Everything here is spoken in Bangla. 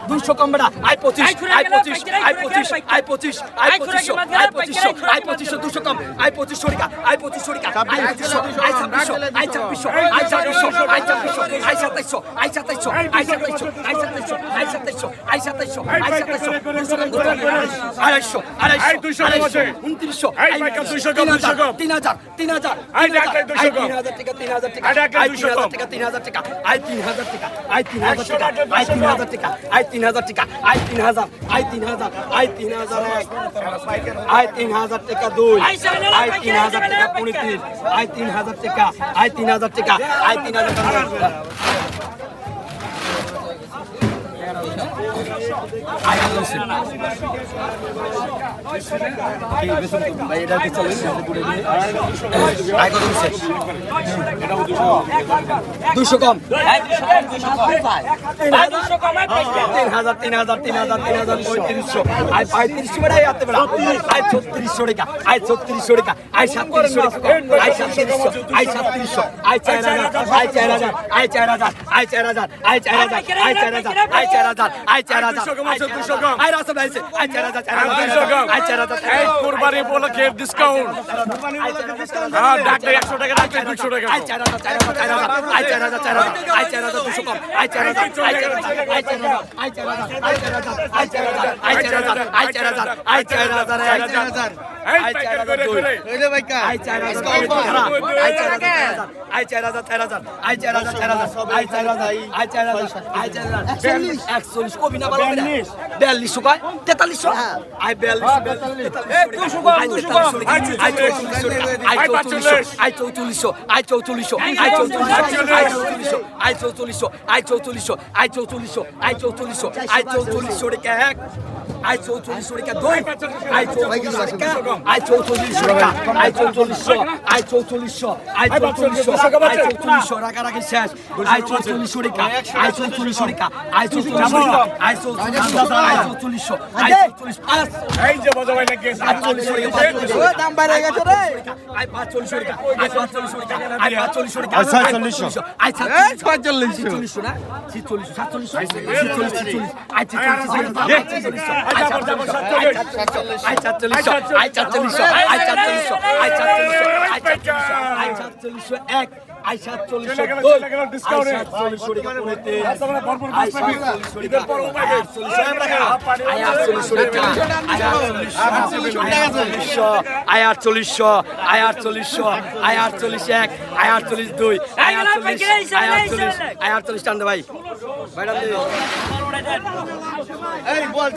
দুশো কম বেড়া আই 25 দুশো কম আই 25 সরিকা আই 25 সরিকা আই 25 আই 26 আই 26 আই 27 আই 27 আই 27 আই 27 আই 27 আই 27 আই 27 আই 27 আই 27 আড়াইশো আড়াইশো 2900 আই 200 কম 3000 আই 3000 টাকা 3000 টাকা আই 3000 টাকা 3000 টাকা আই 3000 টাকা আই 3000 টাকা আই 3000 টাকা আই 3000 টাকা আই 3000 আই 3000 আই 3000 আই 3000 টাকা 2 আই 3000 টাকা 29 আই 3000 টাকা আই 3000 টাকা আই 3000 টাকা দুশো কম 3000 আই 3500 বেড়াই আতে বেড়া আই 3400 টাকা আই 3400 টাকা আই 3700 টাকা আই 3700 আই 3700 আই 4000 আই 4000 আই 4000 আই 4000 আই 4000 আই 4000 আই 4000 আই 4000 আই রাসা ভাইছে আই 4000 আই 4000 এই কুরবানি বলে কে ডিসকাউন্ট হ্যাঁ ডাকলে 100 টাকা ডাকলে 200 টাকা আই 4000 আই 4000 আই 4000 200 কম আই 4000 আই 4000 আই 4000 আই 4000 আই 4000 আই 4000 আই 4000 আই 4000 আই 4000 আই 4000 হইলে ভাই কা আই 4000 আই 4000 আই 4000 আই 4000 আই 4000 আই 4000 আই 4000 41 কবি না বলো 42 কয় 43 আই 42 এই 200 কম 200 কম আই 44 আই 44 আই 44 আই 44 আই 44 আই 44 আই 44 আই 44 আই 44 আই 44 টাকা এক আই 44 টাকা দুই আই 44 টাকা আই 44 টাকা আই 44 আই 44 আই 44 আই 44 রাগারাগি শেষ আই 44 টাকা আই 44 টাকা আই 44 টাকা আই 44 আই 44 আই 44 এই যে বাজা ভাই লাগে 48 ও দাম বাইরে গেছে রে আই 45 টাকা আই 45 টাকা আই 45 টাকা আই 46 আই 46 না 46 47 আই 46 আই 46 আই 44 আই 44 আই 44 আই 44 আই 44 আই 44 এক আই 47 ডিসকাউন্ট আই 47 টাকা পড়তে আই 47 টাকা পর উপায় আই 48 টাকা আই 48 আই 48 আই 48 এক আই 48 দুই আই 48 আই 48 টান দে ভাই ভাই টান দে এই বল